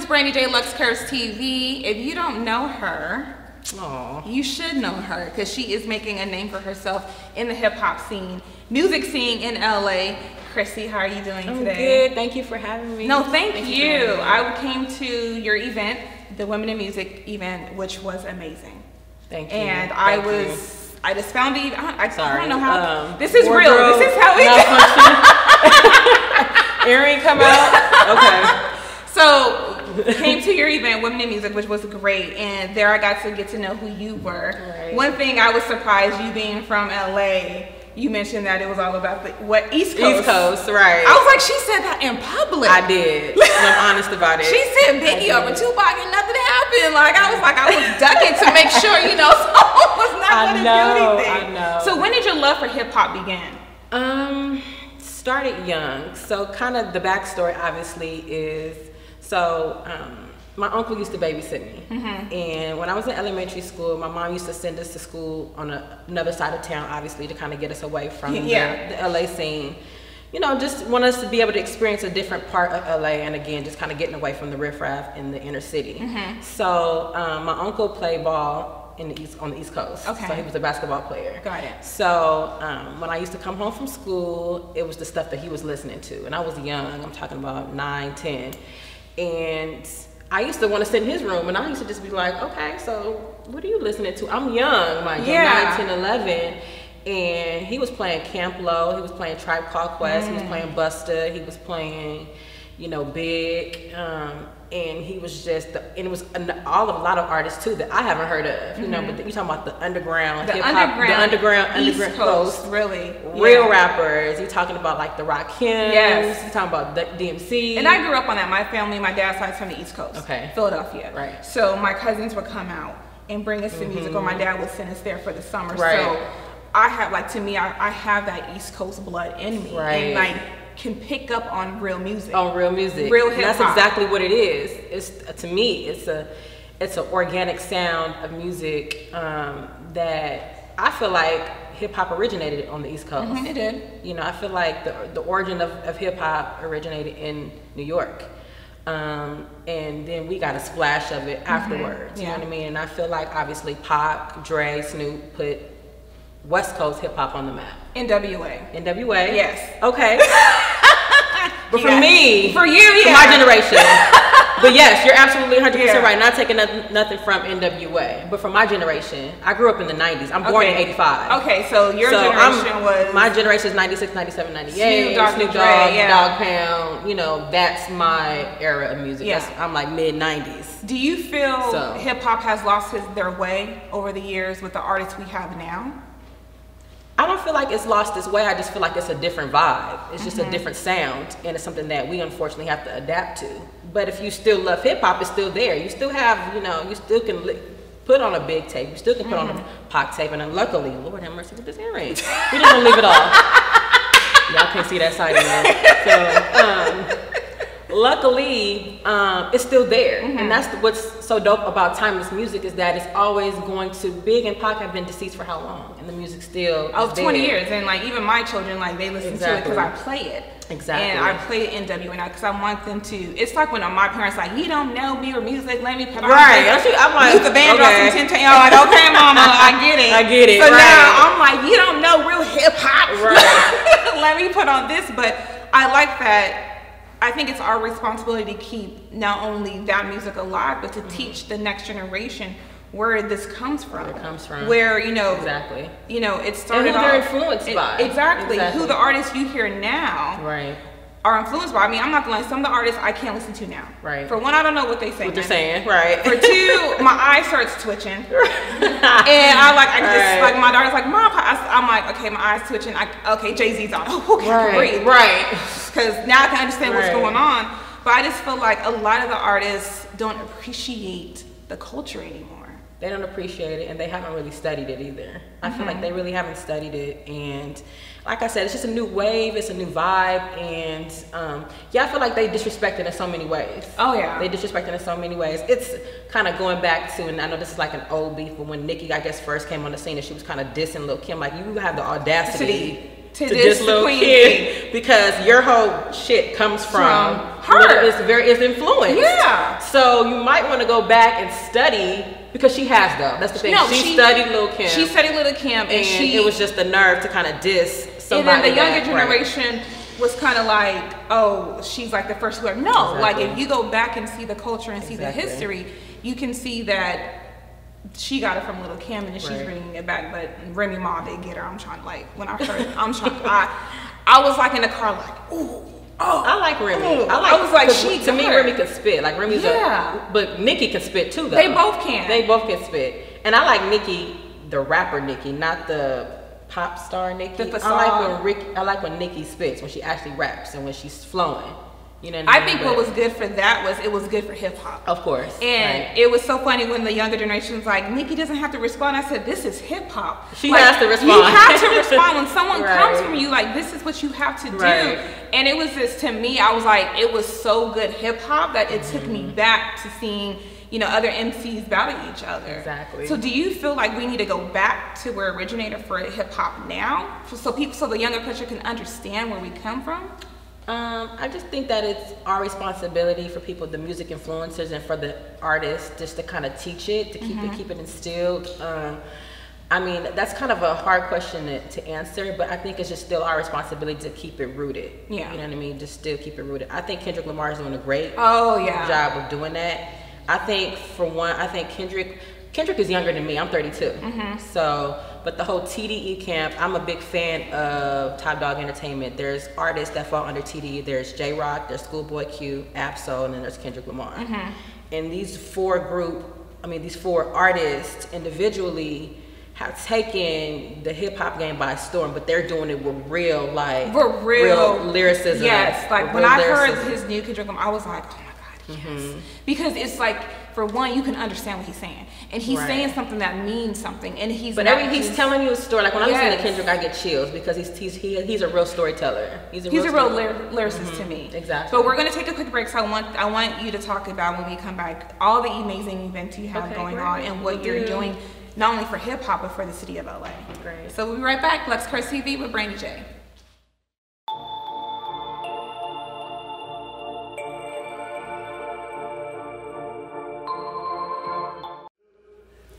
is Brandee J, Luxe Kurves TV. If you don't know her, you should know her because she is making a name for herself in the hip hop scene, music scene in LA. Chrissy, how are you doing today? I'm good. Thank you for having me. No, thank you. I came to your event, the Women in Music event, which was amazing. Thank you. And I just found the I don't know how. This is wardrobe, real. This is how we do. Earring come out. Okay. So came to your event, Women in Music, which was great, and there I got to get to know who you were. Right. One thing I was surprised, you being from LA, you mentioned that it was all about the East Coast. East Coast, right? I was like, she said that in public. I did. I'm honest about it. She said Biggie over Tupac and nothing happened. Like I was ducking to make sure someone was not going to do anything. I know. So when did your love for hip hop begin? Started young. So kind of the backstory obviously is my uncle used to babysit me, and when I was in elementary school, my mom used to send us to school on another side of town, obviously, to kind of get us away from the LA scene. Just want us to be able to experience a different part of LA, and again, just kind of getting away from the riffraff in the inner city. So my uncle played ball on the East Coast. Okay. So he was a basketball player. Got it. So when I used to come home from school, it was the stuff that he was listening to, and I was young. I'm talking about 9, 10. And I used to want to sit in his room, and I used to just be like, okay, so what are you listening to? I'm young, mind you, 9, 10, 11. And he was playing Camp Lo, he was playing Tribe Called Quest, he was playing Busta, he was playing, Big, and he was just, and it was a lot of artists too that I haven't heard of, but you're talking about the underground hip hop, the underground East Coast, really, real rappers. You're talking about like the Rakims, you're talking about the DMC. And I grew up on that. My family, my dad's side's from the East Coast, Philadelphia. Right. So my cousins would come out and bring us to music, or my dad would send us there for the summer. Right. So I have, I have that East Coast blood in me, and can pick up on real music. Real music. Real hip hop. That's exactly what it is. It's to me, it's an organic sound of music that I feel like hip hop originated on the East Coast. It did. I feel like the origin of hip hop originated in New York. And then we got a splash of it afterwards. You know what I mean? And I feel like obviously Pac, Dre, Snoop put West Coast hip hop on the map. NWA. Yes. Okay. But for me, for you, for my generation. But yes, you're absolutely 100% right. Not taking nothing from NWA, but for my generation, I grew up in the 90s. I'm born in 85. Okay, so your generation was... My generation is 96, 97, 98. Snoop Dogg, Dog Pound. That's my era of music. I'm like mid-90s. Do you feel hip-hop has lost their way over the years with the artists we have now? I don't feel like it's lost its way. I just feel like it's a different vibe. It's just a different sound, and it's something that we unfortunately have to adapt to. But if you still love hip hop, it's still there. You still have, you still can put on a Big tape. You still can put on a Pac tape, and then luckily, Lord have mercy with this earring, we just don't leave it off. Y'all can't see that side anymore. So, luckily, it's still there, and that's what's so dope about timeless music is that it's always going to. Big and Pac have been deceased for how long, and the music still is 20 years, and even my children they listen to it because I play it. Exactly. And I play it NWA because I want them to. It's like when my parents you don't know me or music, let me put on. Right. I'm like, Luther Vandross and 10 I'm like, okay, mama, I get it. I get it. So now I'm like, you don't know real hip hop. Right. Let me put on this, but I like that. I think it's our responsibility to keep not only that music alive, but to teach the next generation where this comes from. Where it comes from. Where, exactly. It started and who they're influenced by. Exactly. Who the artists you hear now are influenced by. I mean, I'm not gonna lie, some of the artists I can't listen to now. Right. For one, I don't know what they say. What they're saying, right. For two, my eye starts twitching. And I just my daughter's like, Mom, I'm like, okay, my eye's twitching. Okay, Jay-Z's on. Oh, okay, breathe. Right. Because now I can understand what's going on. But I just feel like a lot of the artists don't appreciate the culture anymore. They don't appreciate it, and they haven't really studied it either. I feel like they really haven't studied it, and like I said, it's just a new wave, it's a new vibe, and I feel like they disrespect it in so many ways. Oh yeah. They disrespect it in so many ways. It's kind of going back to, and I know this is like an old beef, but when Nicki, I guess, first came on the scene and she was kind of dissing Lil' Kim, like, you have the audacity to diss Lil' Kim because your whole shit comes from is influenced. Yeah. So you might want to go back and study, because she has though. That's the thing. No, she studied Lil' Kim. She studied Lil' Kim, and it was just the nerve to kind of diss somebody. And then the younger generation was kind of like, oh, she's like the first whoever. No, like if you go back and see the culture and see the history, you can see that she got it from Lil' Kim, and then she's bringing it back. But Remy Ma did get her. I'm trying to when I heard, I was like in the car like, ooh. Oh, I like Remy. I was like, to me, Remy could spit. Like Remy's but Nicki can spit too, though. They both can. They both can spit. And I like Nicki, the rapper Nicki, not the pop star Nicki. I like when Nicki spits, when she actually raps and when she's flowing. You know what I mean? I think what was good for that was it was good for hip hop. Of course. And it was so funny when the younger generation was like, Nicki doesn't have to respond. I said, this is hip hop. She has to respond. You have to respond when someone comes from you. Like, this is what you have to do. And it was just, to me, I was like, it was so good hip hop that it took me back to seeing, you know, other MCs battle each other. Exactly. So do you feel like we need to go back to where it originated for hip hop now, so the younger culture can understand where we come from? I just think that it's our responsibility for people, the music influencers, and for the artists, just to kind of teach it, to keep it instilled. I mean, that's kind of a hard question to answer, but I think it's just still our responsibility to keep it rooted. Yeah. You know what I mean? Just still keep it rooted. I think Kendrick Lamar is doing a great job of doing that. I think, for one, Kendrick is younger than me. I'm 32. So, but the whole TDE camp, I'm a big fan of Top Dog Entertainment. There's artists that fall under TDE. There's J-Rock, there's Schoolboy Q, Absol, and then there's Kendrick Lamar. And these four artists individually have taken the hip hop game by storm, but they're doing it with real lyricism. Yes, like when I heard his new Kendrick Lamar, I was like, oh my God, yes. Because it's like, for one, you can understand what he's saying, and he's saying something that means something, and he's telling you a story. Like when I listen to Kendrick, I get chills because he's a real storyteller. He's a real lyricist to me. Exactly. But we're gonna take a quick break. So I want you to talk about, when we come back, all the amazing events you have going on and what you're doing, not only for hip hop but for the city of LA. Great. So we'll be right back. Luxe Kurves TV with Brandee J.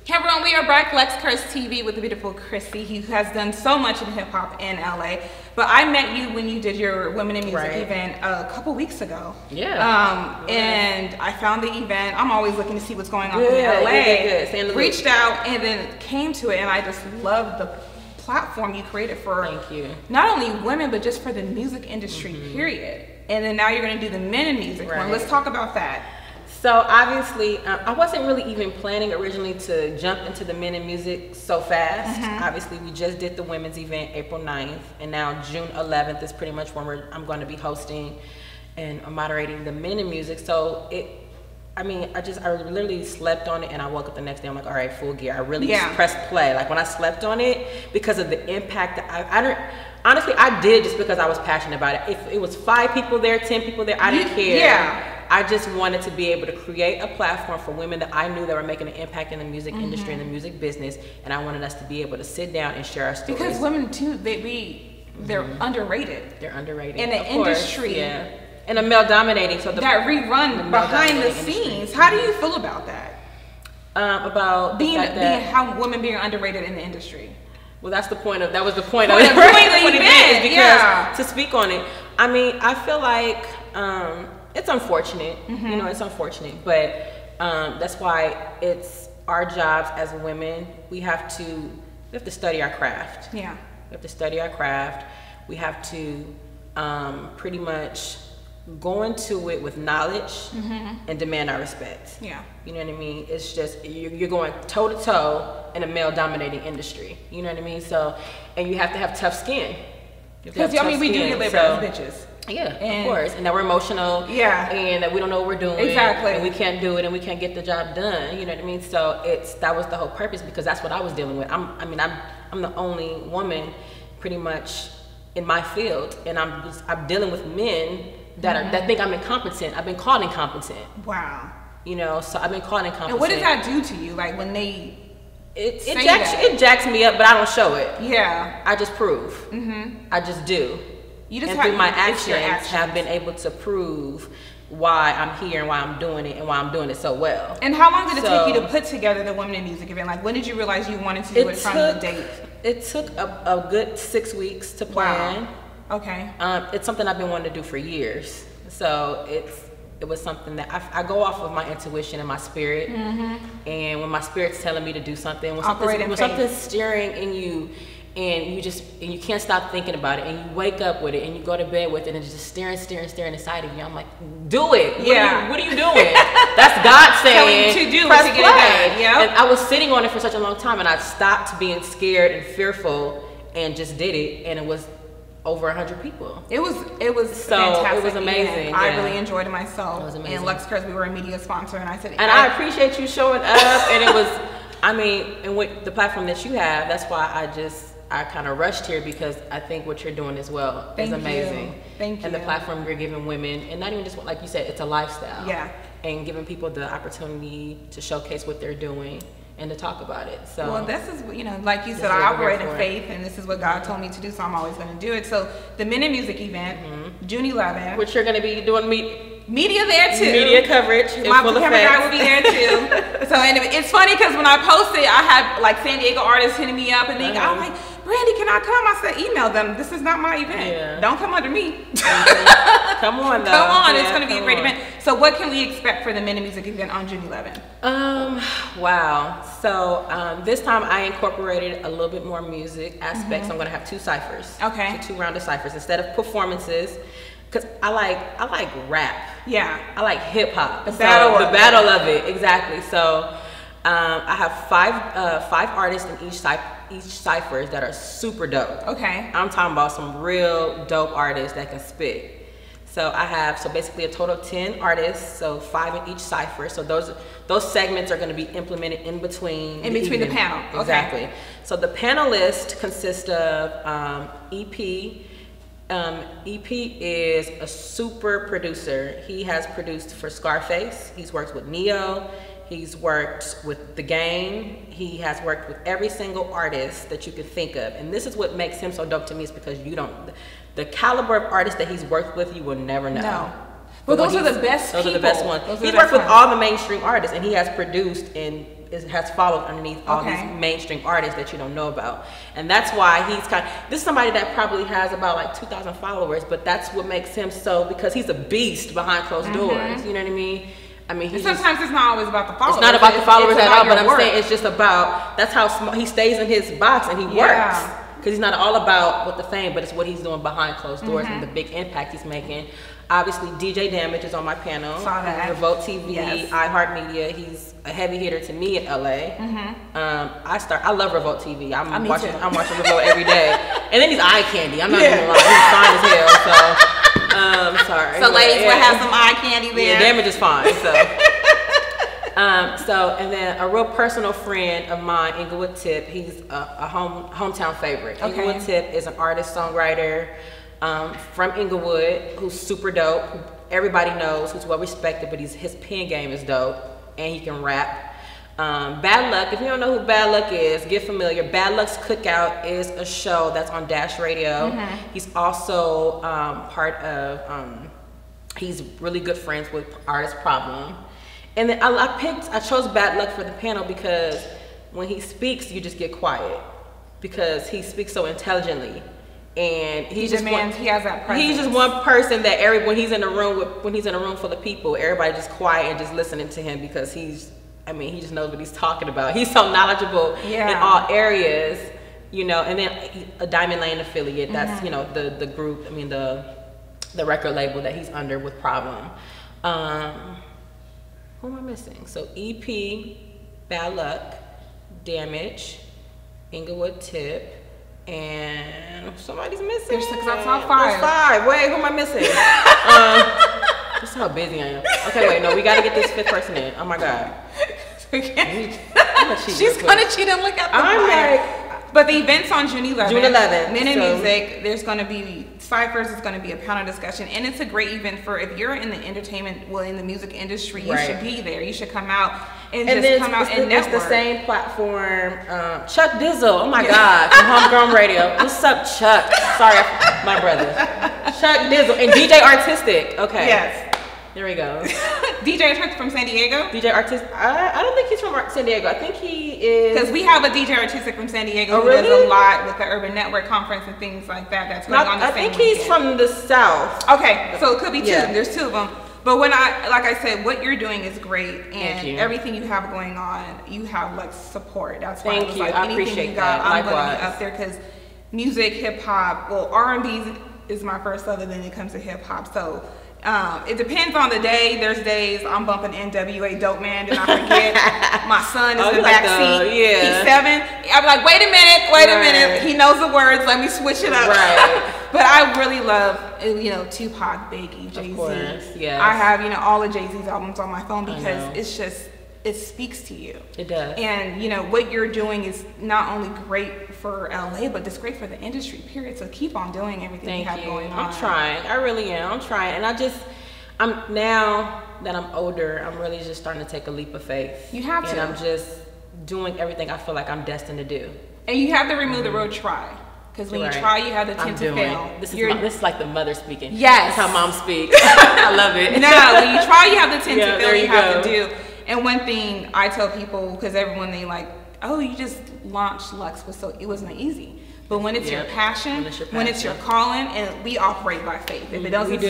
Hey everyone, we are back. Luxe Kurves TV with the beautiful Chrissy, who has done so much in hip hop in LA. But I met you when you did your Women in Music event a couple weeks ago. Yeah. And I found the event. I'm always looking to see what's going on in LA. Reached out and then came to it, and I just loved the platform you created for not only women but just for the music industry, period. And then now you're going to do the Men in Music one. Let's talk about that. So obviously, I wasn't really even planning originally to jump into the Men in Music so fast. Obviously, we just did the women's event April 9th, and now June 11th is pretty much when I'm going to be hosting and moderating the Men in Music. So I literally slept on it, and I woke up the next day. I'm like, all right, full gear. I really pressed play. Like when I slept on it, because of the impact that honestly, I did just because I was passionate about it. If it was 5 people there, 10 people there, I didn't care. Yeah. I just wanted to be able to create a platform for women that I knew that were making an impact in the music industry and the music business, and I wanted us to be able to sit down and share our stories. Because women too, they're underrated. They're underrated in the industry. And a male dominating, so that rerun behind the scenes. How do you feel about that? About how women being underrated in the industry. Well, that was the point of the event, because to speak on it, I mean, I feel like it's unfortunate, you know, it's unfortunate, but that's why it's our jobs as women. We have to study our craft. Yeah, we have to study our craft. We have to pretty much go into it with knowledge and demand our respect. Yeah, you know what I mean. It's just you're going toe to toe in a male dominating industry. You know what I mean. So, and you have to have tough skin. Because I mean, we do get labeled as bitches. Yeah, of course, and that we're emotional. Yeah, and that we don't know what we're doing. Exactly, and we can't do it, and we can't get the job done. You know what I mean. So that was the whole purpose, because that's what I was dealing with. I'm the only woman, pretty much, in my field, and I'm dealing with men that think I'm incompetent. I've been called incompetent. Wow. You know, so I've been called incompetent. And what does that do to you? Like when they it jacks me up, but I don't show it. Yeah. I just prove. I just do. You just through my actions have been able to prove why I'm here and why I'm doing it and why I'm doing it so well. And how long did it take you to put together the Women in Music event? Like, when did you realize you wanted to do it from the date? It took a good 6 weeks to plan. Wow. Okay. It's something I've been wanting to do for years. So it was something that I go off of my intuition and my spirit. And when my spirit's telling me to do something, when something's stirring in you, and you can't stop thinking about it, and you wake up with it, and you go to bed with it, and it's just staring inside of you. I'm like, do it. What are you doing? That's God saying, telling you to do press it to play. get it done. Yep. And I was sitting on it for such a long time, and I stopped being scared and fearful and just did it, and it was over 100 people. It was so fantastic. It was amazing. I really enjoyed it myself. It was amazing. And Luxe Kurves, we were a media sponsor, and I said, and I appreciate you showing up. And it was, I mean, and with the platform that you have, that's why I kind of rushed here, because I think what you're doing as well is amazing. Thank you. And the platform you're giving women, and not even just, like you said, it's a lifestyle. Yeah. And giving people the opportunity to showcase what they're doing and to talk about it. So, well, this is, like you said, I operate in faith, and this is what God told me to do, so I'm always going to do it. So the Men in Music event, June 11th. Which you're going to be doing media there too. Media coverage. My camera guy will be there too. So, and it's funny because when I posted, I had like San Diego artists hitting me up, and they I'm like, Brandee, can I come? I said, email them. This is not my event. Yeah. Don't come under me. Come on, though. Come on. It's going to be a great event. So what can we expect for the Men in Music event on June 11th? Wow. So this time I incorporated a little bit more music aspects. I'm going to have 2 ciphers. Okay. So 2 rounded ciphers instead of performances. Because I like rap. Yeah. I like hip hop. The battle of it. Exactly. So I have 5 artists in each ciphers that are super dope. Okay. I'm talking about some real dope artists that can spit. So I have basically a total of 10 artists, so 5 in each cipher. So those segments are going to be implemented in between the panel. Okay. Exactly. So the panelists consist of EP. EP is a super producer. He has produced for Scarface. He's worked with Neo. He's worked with The Game. He has worked with every single artist that you could think of. And this is what makes him so dope to me, is because the caliber of artists that he's worked with, you will never know. No. But those are the best people. Those are the best ones. He's worked with all the mainstream artists, and he has produced and has followed underneath all these mainstream artists that you don't know about. And that's why this is somebody that probably has about like 2,000 followers, but that's what makes him so, because he's a beast behind closed doors. You know what I mean? Sometimes it's not always about the followers. It's not about the followers at all, but I'm saying it's just about, that's how small he stays in his box and he works. Because he's not all about what the fame, but it's what he's doing behind closed doors and the big impact he's making. Obviously, DJ Damage is on my panel. Saw that. Revolt TV, iHeartMedia. He's a heavy hitter to me in LA. I love Revolt TV. I'm watching Revolt every day. And then he's eye candy. I'm not gonna lie, he's fine as hell. So sorry. So ladies will have some eye candy there. Yeah, Damage is fine. So. And then a real personal friend of mine, Inglewood Tip. He's a hometown favorite. Inglewood Tip is an artist, songwriter. From Inglewood, who's super dope, who everybody knows, who's well respected, but his pen game is dope, and he can rap. Bad Luck, if you don't know who Bad Luck is, get familiar. Bad Luck's Cookout is a show that's on Dash Radio. He's also he's really good friends with Artist Problem. And then I chose Bad Luck for the panel because when he speaks, you just get quiet, because he speaks so intelligently. And he has that presence. He's just one person that when he's in a room full of people, everybody just quiet and just listening to him, because he just knows what he's talking about. He's so knowledgeable in all areas, and then a Diamond Lane affiliate, that's the group, the record label that he's under with Problem. Who am I missing? So EP, Bad Luck, Damage, Inglewood Tip, and somebody's missing. There's 6 outside 5. There's 5. Wait, who am I missing? Just how busy I am. Okay, wait, no, we gotta get this 5th person in. Oh my god. She's gonna cheat and look at the flyer. But the event's on June 11th. June 11th. Men in Music. There's going to be ciphers. It's going to be a panel discussion, and it's a great event for if you're in the entertainment, in the music industry. You should be there. You should come out and just come out and network. It's the same platform. Chuck Dizzle. Oh my God, from Homegrown Radio. What's up, Chuck? Sorry, my brother. Chuck Dizzle and DJ Artistic. Okay. Yes. There we go. DJ Artistic from San Diego? DJ Artistic. I don't think he's from San Diego. I think he is. Because we have a DJ Artistic from San Diego who does a lot with the Urban Network Conference and things like that. That's going on the same I think he's from the South. Okay, so it could be two. Yeah. There's two of them. But like I said, what you're doing is great, and everything you have going on, you have like support. That's why I was like, anything you got, I'm going to be up there because music, hip hop, well, R&B is my first love, and then it comes to hip hop. So it depends on the day. There's days I'm bumping NWA Dope Man, and I forget my son is in the back seat. He's 7. I'm like, wait a minute. He knows the words. Let me switch it up. Right. But I really love, Tupac, Biggie, Jay-Z. Of course, yes. I have, all of Jay-Z's albums on my phone because it's just, it speaks to you. It does. And, what you're doing is not only great for LA, but it's great for the industry, period. So keep on doing everything you have going on. I'm trying. I really am. I'm trying. And now that I'm older, I'm really just starting to take a leap of faith. You have to. And I'm just doing everything I feel like I'm destined to do. And you have to remove the word try. Because when you try, you have the tend to fail. This is like the mother speaking. Yes. That's how mom speaks. I love it. No, when you try, you have the tend to fail. You have to do. And one thing I tell people, because everyone, they like, oh, you just launched Luxe, it wasn't easy. But when it's your passion, when it's your calling, and we operate by faith. If it doesn't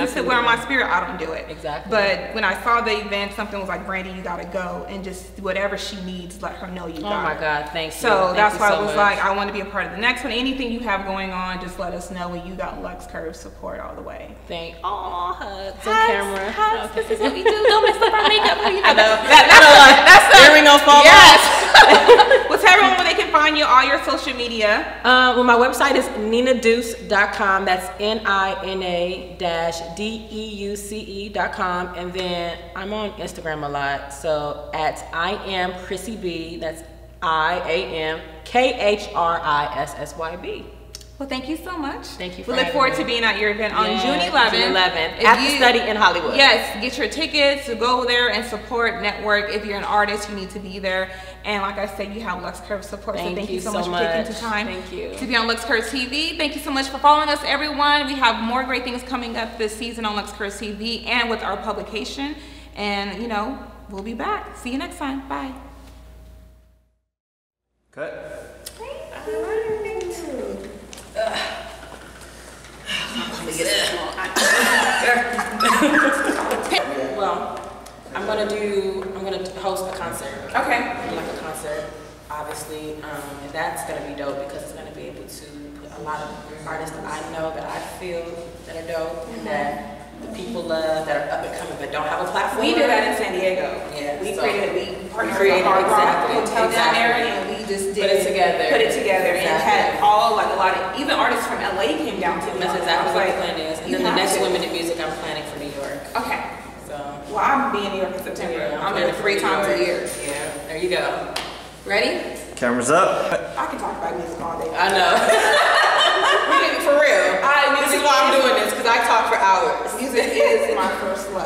sit well in my spirit, I don't do it. Exactly. But when I saw the event, something was like, Brandee, you gotta go, and just whatever she needs, let her know you got it. Oh my God, thanks. So that's why I was like, I want to be a part of the next one. Anything you have going on, just let us know. When you got Luxe Kurves support all the way. Hugs on camera. Hugs. Okay. This is what we do. Don't mess up our makeup. I know. That's earring don't fall off. Yes. Well, tell everyone where they can find you, all your social media. Well, my website is ninadeuce.com. That's NINA-DEUCE.com. And then I'm on Instagram a lot. So at I am Chrissy B. That's IAMKHRISSYB. Well, thank you so much. Thank you for We look forward to being at your event on June 11th. June 11th. At the Study in Hollywood. Yes, get your tickets, go there and support, network. If you're an artist, you need to be there. And like I said, you have Luxe Kurves support. So thank you so much for taking the time to be on Luxe Kurves TV. Thank you so much for following us, everyone. We have more great things coming up this season on Luxe Kurves TV and with our publication. And, we'll be back. See you next time. Bye. Cut. Well, I'm gonna host a concert. Okay. Like a concert, obviously, and that's gonna be dope because it's gonna be able to put a lot of artists that I know, that I feel that are dope, and that the people love, that are up and coming but don't have a platform. We did that in San Diego. Yeah. We partnered with the Hard Rock Hotel down there, and we just did put it together, and had all a lot of even artists from LA came down to. That's exactly what the plan is. And then the next Women in Music, I'm planning for New York. Okay. So. Well, I'm being in New York in September. Yeah, I'm in 3 times a year. Yeah. There you go. Ready? Cameras up. I can talk about music all day. I know. For real. This is why I'm doing this, because I talk for hours. Music is my first love.